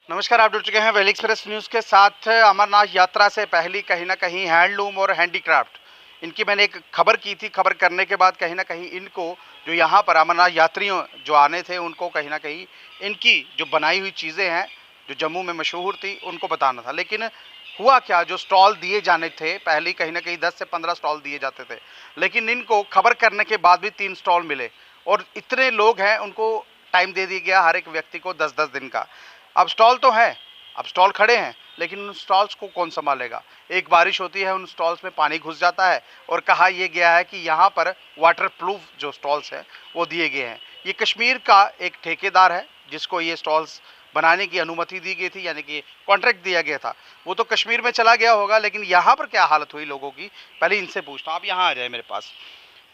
नमस्कार, आप जुड़ चुके हैं वैली एक्सप्रेस न्यूज़ के साथ। अमरनाथ यात्रा से पहले कहीं ना कहीं हैंडलूम और हैंडीक्राफ्ट इनकी मैंने एक खबर की थी। खबर करने के बाद कहीं ना कहीं इनको जो यहाँ पर अमरनाथ यात्रियों जो आने थे उनको कहीं ना कहीं इनकी जो बनाई हुई चीज़ें हैं जो जम्मू में मशहूर थी उनको बताना था। लेकिन हुआ क्या, जो स्टॉल दिए जाने थे पहले कहीं ना कहीं 10 से 15 स्टॉल दिए जाते थे, लेकिन इनको खबर करने के बाद भी 3 स्टॉल मिले और इतने लोग हैं उनको टाइम दे दिया गया हर एक व्यक्ति को 10-10 दिन का। अब स्टॉल तो है, अब स्टॉल खड़े हैं, लेकिन उन स्टॉल्स को कौन संभालेगा। एक बारिश होती है, उन स्टॉल्स में पानी घुस जाता है और कहा यह गया है कि यहाँ पर वाटर प्रूफ जो स्टॉल्स हैं वो दिए गए हैं। ये कश्मीर का एक ठेकेदार है जिसको ये स्टॉल्स बनाने की अनुमति दी गई थी, यानी कि कॉन्ट्रैक्ट दिया गया था। वो तो कश्मीर में चला गया होगा, लेकिन यहाँ पर क्या हालत हुई लोगों की, पहले इनसे पूछता हूँ। आप यहाँ आ जाए मेरे पास,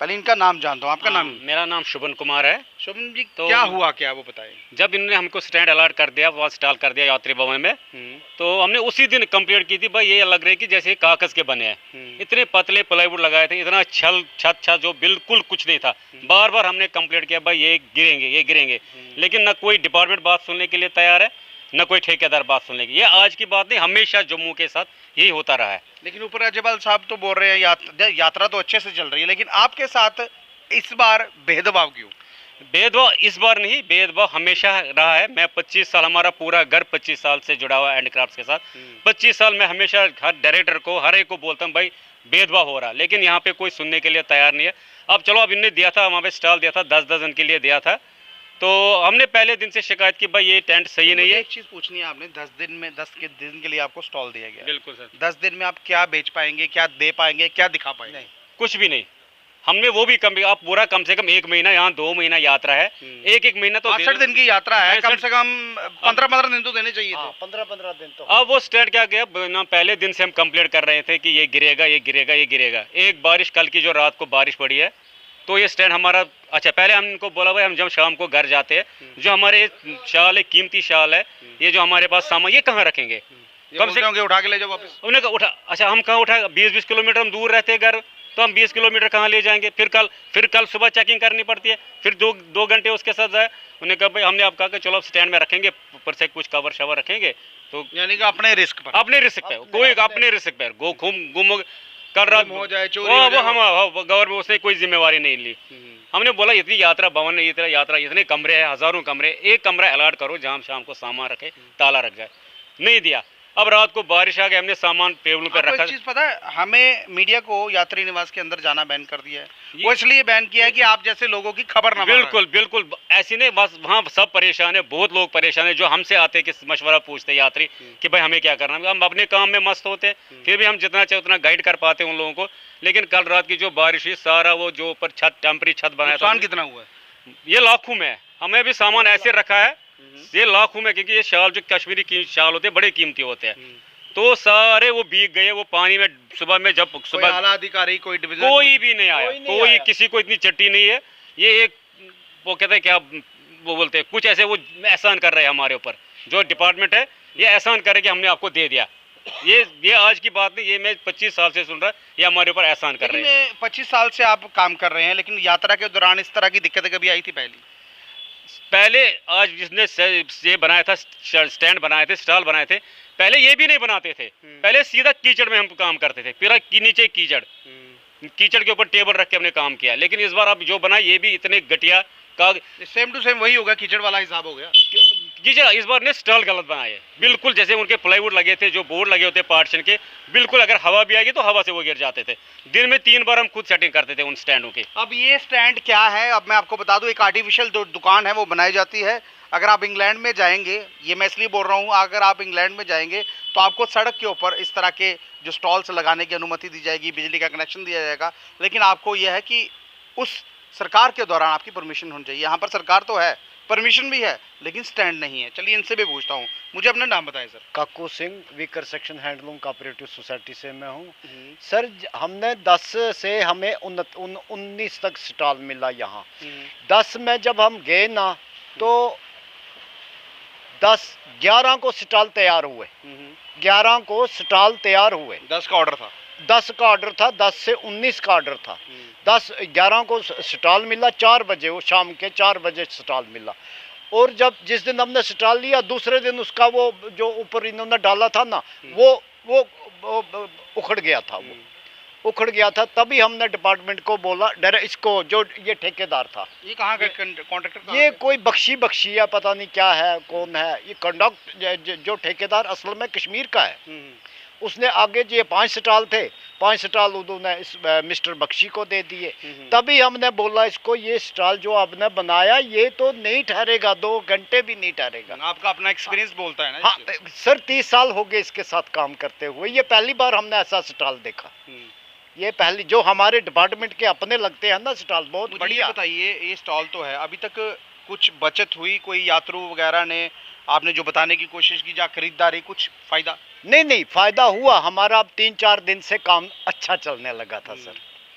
पहले इनका नाम जानता हूँ। आपका नाम? मेरा नाम शुभन कुमार है। शुभम जी, तो क्या हुआ क्या वो बताइए। जब इन्होंने हमको स्टैंड अलॉट कर दिया, वहाँ इंस्टॉल कर दिया यात्री भवन में, तो हमने उसी दिन कंप्लीट की थी। भाई ये लग रहा है कि जैसे कागज के बने हैं, इतने पतले प्लाईवुड लगाए थे, इतना छत जो बिल्कुल कुछ नहीं था। बार बार हमने कंप्लीट किया, भाई ये गिरेंगे ये गिरेंगे, लेकिन न कोई डिपार्टमेंट बात सुनने के लिए तैयार है, न कोई ठेकेदार बात सुनने की। ये आज की बात नहीं, हमेशा जम्मू के साथ यही होता रहा है। लेकिन ऊपर राज्यपाल साहब तो बोल रहे हैं यात्रा तो अच्छे से चल रही है, लेकिन आपके साथ इस बार भेदभाव क्यों? भेदभाव इस बार नहीं, भेदभाव हमेशा रहा है। मैं 25 साल, हमारा पूरा घर 25 साल से जुड़ा हुआ है हैंडक्राफ्ट के साथ। 25 साल में हमेशा हर डायरेक्टर को, हर एक को बोलता हूँ भाई भेदभाव हो रहा, लेकिन यहाँ पे कोई सुनने के लिए तैयार नहीं है। अब चलो, अब इनने दिया था, वहाँ पे स्टॉल दिया था, 10 दिन के लिए दिया था, तो हमने पहले दिन से शिकायत की भाई ये टेंट सही नहीं है। एक चीज़ पूछनी है आपने, 10 दिन में 10 के दिन के लिए आपको स्टॉल दिया गया। बिल्कुल सर। 10 दिन में आप क्या बेच पाएंगे, क्या दे पाएंगे, क्या दिखा पाएंगे? नहीं, कुछ भी नहीं। हमने वो भी कम, आप पूरा कम से कम 1 महीना, यहाँ 2 महीना यात्रा है, एक महीना तो 62 दिन की यात्रा है, कम से कम 15-15 दिन तो देने चाहिए थे। 15-15 दिन तो। अब वो स्टेट क्या गया ना, पहले दिन से हम कंप्लेंट कर रहे थे कि ये गिरेगा ये गिरेगा ये गिरेगा। एक बारिश, कल की जो रात को बारिश पड़ी है, तो ये स्टैंड हमारा, अच्छा पहले हम इनको बोला भाई हम जब शाम को घर जाते हैं, जो हमारे शाल है, कीमती शाल है, ये जो हमारे पास सामान, ये कहाँ रखेंगे? कम से कम उठा के ले जाओ वापस। उन्होंने कहा उठा, अच्छा हम कहाँ उठा, 20-20 किलोमीटर हम दूर रहते हैं घर, तो हम 20 किलोमीटर कहाँ ले जाएंगे? फिर कल सुबह चेकिंग करनी पड़ती है, फिर दो घंटे उसके साथ जाए। उन्होंने कहा भाई, हमने आप कहा कि चलो आप स्टैंड में रखेंगे, ऊपर से कुछ कवर शवर रखेंगे, तो यानी कि अपने रिस्क पर, अपने रिस्क पे, कोई अपने रिस्क पे गुम कल रात हो जाए, चोरी हो जाए, हम गवर्नमेंट उसने कोई जिम्मेवारी नहीं ली। हमने बोला इतनी यात्रा भवन, इतने कमरे हैं, हजारों कमरे, एक कमरा अलॉट करो जहाँ शाम को सामान रखे, ताला रख जाए। नहीं दिया। अब रात को बारिश आ गई, हमने सामान टेबल पर रखा। चीज पता है, हमें मीडिया को यात्री निवास के अंदर जाना बैन कर दिया है। वो इसलिए बैन किया है कि आप जैसे लोगों की खबर ना। बिल्कुल बिल्कुल ऐसी नहीं, बस वहाँ सब परेशान है, बहुत लोग परेशान है, जो हमसे आते कि मशवरा पूछते यात्री कि भाई हमें क्या करना है। हम अपने काम में मस्त होते, फिर भी हम जितना चाहे उतना गाइड कर पाते उन लोगों को। लेकिन कल रात की जो बारिश हुई, सारा वो जो ऊपर छत, टेम्परी छत बनाया था, कितना हुआ है? ये लाखों में है। हमें भी सामान ऐसे रखा है, ये लाखों में, क्योंकि ये शाल जो कश्मीरी शाल होते हैं बड़े कीमती होते हैं, तो सारे वो भीग गए वो पानी में। सुबह में जब सुबह आला अधिकारी कोई डिवीजन कोई भी नहीं आया, कोई किसी को इतनी चट्टी नहीं है। ये एक वो कहते हैं क्या वो बोलते हैं, कुछ ऐसे वो एहसान कर रहे हैं हमारे ऊपर, जो डिपार्टमेंट है ये एहसान करे कि हमने आपको दे दिया। ये आज की बात नहीं, ये मैं 25 साल से सुन रहा, ये हमारे ऊपर एहसान कर रहे हैं। 25 साल से आप काम कर रहे हैं, लेकिन यात्रा के दौरान इस तरह की दिक्कतें कभी आई थी? पहले आज जिसने ये बनाया था, स्टैंड बनाए थे, स्टॉल बनाए थे, पहले ये भी नहीं बनाते थे। पहले सीधा कीचड़ में हम काम करते थे, फिर नीचे कीचड़ के ऊपर टेबल रख के हमने काम किया। लेकिन इस बार अब जो बना ये भी इतने घटिया का, सेम टू सेम वही होगा, कीचड़ वाला हिसाब हो गया। कीचड़ इस बार ने स्टॉल गलत बनाए, बिल्कुल जैसे उनके प्लाईवुड लगे थे, जो बोर्ड लगे होते पार्टीशन के, बिल्कुल अगर हवा भी आएगी तो हवा से वो गिर जाते थे। दिन में 3 बार हम खुद सेटिंग करते थे उन स्टैंडों की। अब ये स्टैंड क्या है, अब मैं आपको बता दूं, एक आर्टिफिशियल जो दुकान है वो बनाई जाती है। अगर आप इंग्लैंड में जाएंगे, ये मैं इसलिए बोल रहा हूँ, अगर आप इंग्लैंड में जाएंगे तो आपको सड़क के ऊपर इस तरह के जो स्टॉल्स लगाने की अनुमति दी जाएगी, बिजली का कनेक्शन दिया जाएगा, लेकिन आपको यह है कि उस सरकार के दौरान आपकी परमिशन होनी चाहिए। यहाँ पर सरकार तो है, परमिशन भी है, लेकिन स्टैंड नहीं है। चलिए इनसे भी पूछता हूँ, मुझे अपना नाम बताएं sir. Kaku Singh, weaker section handloom cooperative society से मैं हूँ सर। हमने 10 से हमें 19 तक स्टॉल मिला यहाँ। 10 में जब हम गए ना, तो 11 को स्टॉल तैयार हुए, 11 को स्टॉल तैयार हुए। 10 का ऑर्डर था, 10 का ऑर्डर था, 10 से 19 का ऑर्डर था। 11 को स्टॉल मिला, 4 बजे, वो शाम के 4 बजे स्टॉल मिला। और जब जिस दिन हमने स्टॉल लिया दूसरे दिन उसका वो जो ऊपर इन्होंने डाला था ना वो उखड़ गया था, वो उखड़ गया था। तभी हमने डिपार्टमेंट को बोला, इसको जो ये ठेकेदार था, ये कहाँ का कॉन्ट्रैक्टर? ये कोई बख्शी है, पता नहीं क्या है, कौन है ये कंडक्ट। जो ठेकेदार असल में कश्मीर का है, उसने आगे ये 5 स्टॉल थे, 5 स्टॉल उन्होंने इस मिस्टर बख्शी को दे दिए। तभी हमने बोला इसको, ये स्टॉल जो आपने बनाया ये तो नहीं ठहरेगा, 2 घंटे भी नहीं ठहरेगा। आपका अपना एक्सपीरियंस बोलता है ना? हाँ सर, 30 साल हो गए इसके साथ काम करते हुए, ये पहली बार हमने ऐसा स्टॉल देखा। ये पहली जो हमारे डिपार्टमेंट के अपने लगते हैं ना स्टॉल, बहुत बढ़िया। बताइए, ये स्टॉल तो है, अभी तक कुछ बचत हुई? कोई यात्रु वगैरह ने, आपने जो बताने की कोशिश की, जा खरीदारी, कुछ फायदा? नहीं, फायदा हुआ हमारा। अब 3-4 दिन से काम अच्छा चलने लगा था सर,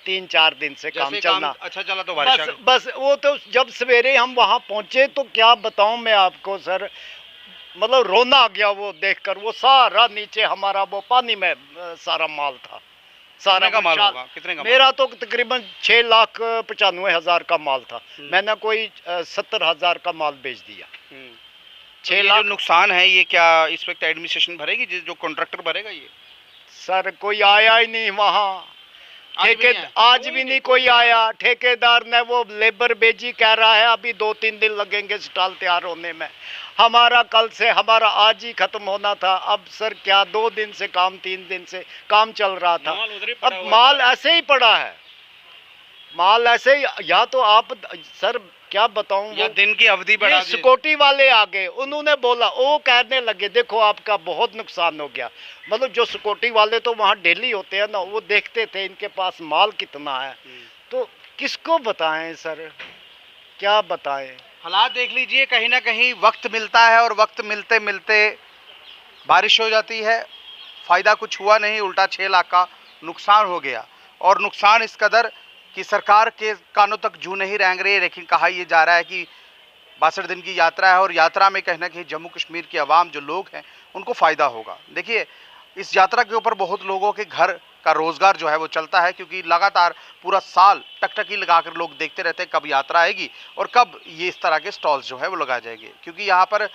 3-4 दिन से काम चलना अच्छा चला तो बारिश बस वो तो जब सवेरे हम वहाँ पहुँचे तो क्या बताऊँ मैं आपको सर, मतलब रोना आ गया वो देखकर। वो सारा नीचे हमारा वो पानी में सारा माल था, सारा का माल होगा? कितने का? मेरा तो तकरीबन 6,95,000 का माल था, मैंने कोई 70,000 का माल बेच दिया। 6 लाख जो नुकसान है ये क्या इस वक्त एडमिनिस्ट्रेशन भरेगी, जो कॉन्ट्रैक्टर भरेगा ये? सर कोई आया ही नहीं वहाँ, आज भी नहीं कोई आया। ठेकेदार ने वो लेबर भेजी, कह रहा है अभी 2-3 दिन लगेंगे स्टॉल तैयार होने में। हमारा कल से, हमारा आज ही खत्म होना था। अब सर क्या 2 दिन से काम, 3 दिन से काम चल रहा था। अब माल ऐसे ही पड़ा है, माल ऐसे ही। या तो आप सर क्या बताऊं, या दिन की अवधि बढ़ा दी। सिक्योरिटी वाले आ गए, उन्होंने बोला, वो कहने लगे देखो आपका बहुत नुकसान हो गया। मतलब जो सिक्योरिटी वाले तो वहाँ डेली होते हैं ना, वो देखते थे इनके पास माल कितना है। तो किसको बताएं सर, क्या बताएं। हालात देख लीजिए, कहीं ना कहीं वक्त मिलता है और वक्त मिलते मिलते बारिश हो जाती है। फ़ायदा कुछ हुआ नहीं, उल्टा 6 लाख का नुकसान हो गया। और नुकसान इस कदर कि सरकार के कानों तक जू नहीं रेंग रही है। लेकिन कहा यह जा रहा है कि 62 दिन की यात्रा है और यात्रा में कहीं ना कहीं जम्मू कश्मीर की आवाम जो लोग हैं उनको फ़ायदा होगा। देखिए, इस यात्रा के ऊपर बहुत लोगों के घर का रोज़गार जो है वो चलता है, क्योंकि लगातार पूरा साल टकटकी लगाकर लोग देखते रहते हैं कब यात्रा आएगी और कब ये इस तरह के स्टॉल्स जो है वो लगाए जाएंगे। क्योंकि यहाँ पर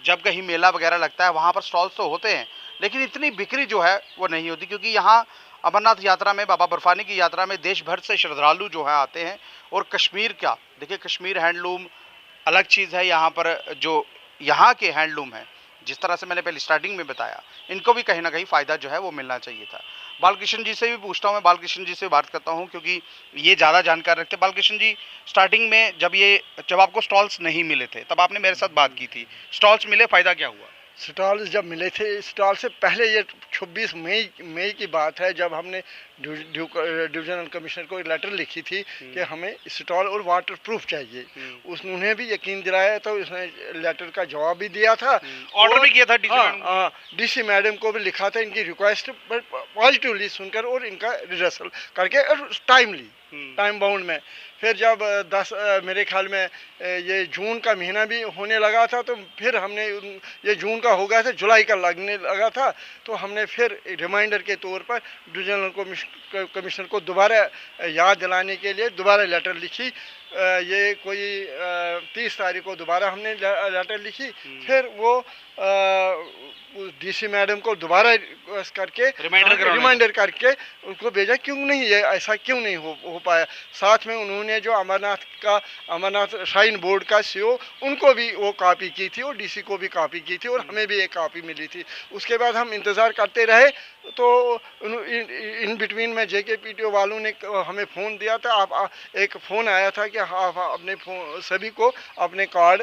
जब कहीं मेला वगैरह लगता है वहाँ पर स्टॉल्स तो होते हैं, लेकिन इतनी बिक्री जो है वो नहीं होती। क्योंकि यहाँ अमरनाथ यात्रा में, बाबा बर्फानी की यात्रा में देश भर से श्रद्धालु जो है आते हैं। और कश्मीर का देखिए, कश्मीर हैंडलूम अलग चीज़ है। यहाँ पर जो यहाँ के हैंडलूम हैं, जिस तरह से मैंने पहले स्टार्टिंग में बताया, इनको भी कहीं ना कहीं फ़ायदा जो है वो मिलना चाहिए था। बालकृष्ण जी से भी पूछता हूँ, मैं बालकृष्ण जी से बात करता हूँ क्योंकि ये ज़्यादा जानकार रखते। बालकृष्ण जी, स्टार्टिंग में जब आपको स्टॉल्स नहीं मिले थे तब आपने मेरे साथ बात की थी, स्टॉल्स मिले, फ़ायदा क्या हुआ? स्टॉल जब मिले थे, स्टॉल से पहले ये 26 मई की बात है, जब हमने डिविजनल कमिश्नर को एक लेटर लिखी थी कि हमें स्टॉल और वाटर प्रूफ चाहिए। उन्हें भी यकीन दिलाया, तो उसने लेटर का जवाब भी दिया था, ऑर्डर भी किया था। डीसी मैडम को भी लिखा था इनकी रिक्वेस्ट पॉजिटिवली सुनकर और इनका रिजर्सल करके और टाइम बाउंड में। फिर जब 10 मेरे ख्याल में ये जून का महीना भी होने लगा था, तो फिर हमने, ये जून का हो गया था, जुलाई का लगने लगा था, तो हमने फिर रिमाइंडर के तौर पर डिविजनल कमिश्नर को दोबारा याद दिलाने के लिए दोबारा लेटर लिखी। ये कोई 30 तारीख को दोबारा हमने लेटर लिखी। फिर वो डीसी मैडम को दोबारा करके रिमाइंडर करके उनको भेजा, क्यों नहीं ये ऐसा क्यों नहीं हो पाया। साथ में उन्होंने जो अमरनाथ श्राइन बोर्ड का सीओ, उनको भी वो कॉपी की थी और डीसी को भी कॉपी की थी और हमें भी एक कॉपी मिली थी। उसके बाद हम इंतज़ार करते रहे, तो इन बिटवीन में JKPTO वालों ने हमें फ़ोन दिया था। एक फ़ोन आया था कि हाँ अपने सभी को अपने कार्ड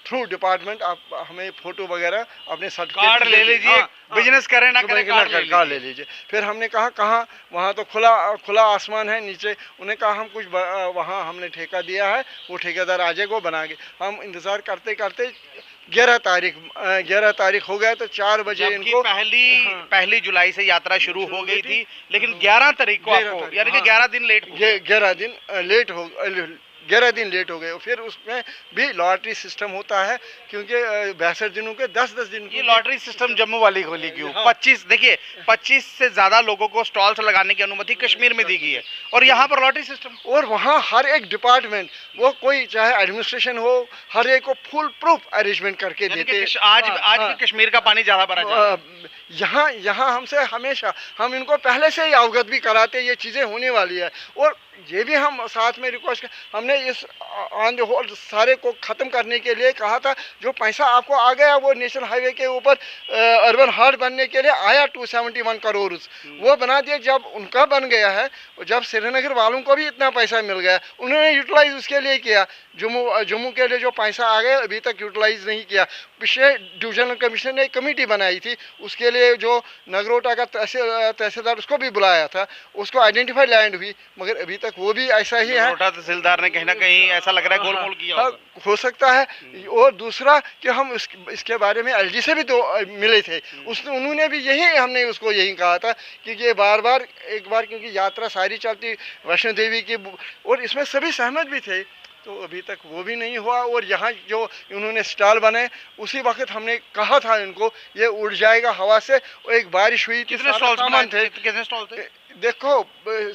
थ्रू डिपार्टमेंट आप हमें फ़ोटो वगैरह अपने कार्ड ले लीजिए, बिजनेस करें ना करें कार्ड ले लीजिए। फिर हमने कहा कहाँ, वहाँ तो खुला आसमान है नीचे। उन्हें कहा हम कुछ वहाँ हमने ठेका दिया है, वो ठेकेदार आ जाएगा, वो बनाएंगे। हम इंतज़ार करते करते 11 तारीख हो गया, तो 4 बजे इनको पहली जुलाई से यात्रा शुरू हो गई थी, लेकिन 11 तारीख को आपको, यानी कि 11 दिन लेट, 11 दिन 11 दिन लेट हो गए। फिर उसमें भी लॉटरी सिस्टम होता है, क्योंकि 62 दिनों के 10-10 दिन ये लॉटरी सिस्टम जम्मू वाली खोली क्यों? हाँ। 25 देखिए 25 से ज्यादा लोगों को स्टॉल्स लगाने की अनुमति कश्मीर में दी गई है और यहाँ पर लॉटरी सिस्टम। और वहाँ हर एक डिपार्टमेंट, वो कोई चाहे एडमिनिस्ट्रेशन हो, हर एक को फुल प्रूफ अरेंजमेंट करके देते। आज भी कश्मीर का पानी ज्यादा भरा जा रहा है। यहाँ हमसे हमेशा, हम इनको पहले से ही अवगत भी कराते ये चीज़ें होने वाली है। और ये भी हम साथ में रिक्वेस्ट, हमने इस ऑन द होल सारे को ख़त्म करने के लिए कहा था, जो पैसा आपको आ गया वो नेशनल हाईवे के ऊपर अर्बन हार्ट बनने के लिए आया 271 करोड़, वो बना दिया। जब उनका बन गया है, जब श्रीनगर वालों को भी इतना पैसा मिल गया, उन्होंने यूटिलाइज उसके लिए किया। जम्मू के लिए जो पैसा आ गया अभी तक यूटिलाइज नहीं किया। पिछले डिविजनल कमिश्नर ने एक कमेटी बनाई थी, उसके लिए जो नगरोटा का तहसीलदार उसको भी बुलाया था, उसको आइडेंटिफाई लैंड हुई, मगर अभी तक वो भी ऐसा ही है। नगरोटा तहसीलदार ने कहीं ना कहीं ऐसा लग रहा है गोलमोल किया हाँ, हो सकता है। और दूसरा कि हम इसके बारे में एलजी से भी तो मिले थे, उन्होंने भी हमने उसको यही कहा था कि ये बार एक बार क्योंकि यात्रा सारी चलती वैष्णो देवी की, और इसमें सभी सहमत भी थे, तो अभी तक वो भी नहीं हुआ। और यहाँ जो उन्होंने स्टॉल बनाए, उसी वक्त हमने कहा था इनको ये उड़ जाएगा हवा से। और एक बारिश हुई थी, कितने स्टॉल थे? कितने स्टॉल थे? देखो,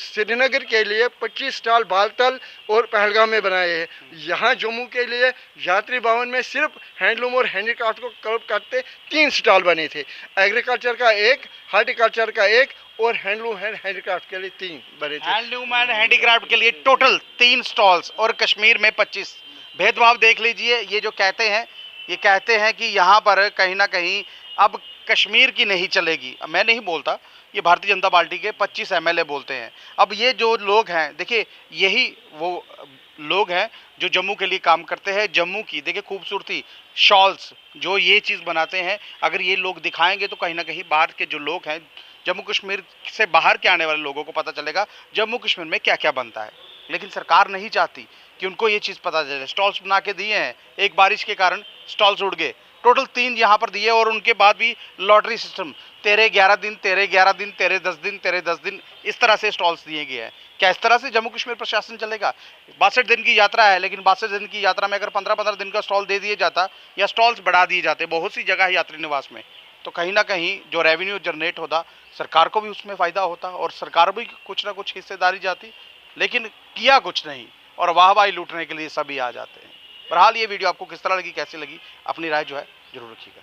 श्रीनगर के लिए 25 स्टॉल बालतल और पहलगाम में बनाए हैं। यहाँ जम्मू के लिए यात्री भवन में सिर्फ हैंडलूम और हैंडीक्राफ्ट को क्लब करते 3 स्टॉल बने थे। एग्रीकल्चर का 1, हॉर्टिकल्चर का 1 और हैंडलूम एंड हैंडीक्राफ्ट के लिए 3 बने थे। हैंडलूम एंड हैंडीक्राफ्ट के लिए टोटल 3 स्टॉल्स और कश्मीर में 25। भेदभाव देख लीजिए। ये जो कहते हैं, ये कहते हैं कि यहाँ पर कहीं ना कहीं अब कश्मीर की नहीं चलेगी। मैं नहीं बोलता, ये भारतीय जनता पार्टी के 25 एमएलए बोलते हैं। अब ये जो लोग हैं, देखिए यही वो लोग हैं जो जम्मू के लिए काम करते हैं। जम्मू की देखिए खूबसूरती, शॉल्स जो ये चीज़ बनाते हैं, अगर ये लोग दिखाएंगे तो कहीं ना कहीं बाहर के जो लोग हैं, जम्मू कश्मीर से बाहर के आने वाले लोगों को पता चलेगा जम्मू कश्मीर में क्या क्या बनता है। लेकिन सरकार नहीं चाहती कि उनको ये चीज़ पता चले। स्टॉल्स बना के दिए हैं, एक बारिश के कारण स्टॉल्स उड़ गए। टोटल 3 यहाँ पर दिए और उनके बाद भी लॉटरी सिस्टम, तेरे 11 दिन, तेरे 11 दिन, तेरे 10 दिन, तेरे 10 दिन, इस तरह से स्टॉल्स दिए गए हैं। क्या इस तरह से जम्मू कश्मीर प्रशासन चलेगा? 62 दिन की यात्रा है, लेकिन 62 दिन की यात्रा में अगर 15-15 दिन का स्टॉल दे दिए जाता या स्टॉल्स बढ़ा दिए जाते बहुत सी जगह है यात्री निवास में, तो कहीं ना कहीं जो रेवेन्यू जनरेट होता, सरकार को भी उसमें फ़ायदा होता और सरकार भी कुछ ना कुछ हिस्सेदारी जाती। लेकिन किया कुछ नहीं और वाहवाही लूटने के लिए सभी आ जाते हैं। बहरहाल ये वीडियो आपको किस तरह लगी, कैसी लगी, अपनी राय जो है ज़रूर रखिएगा।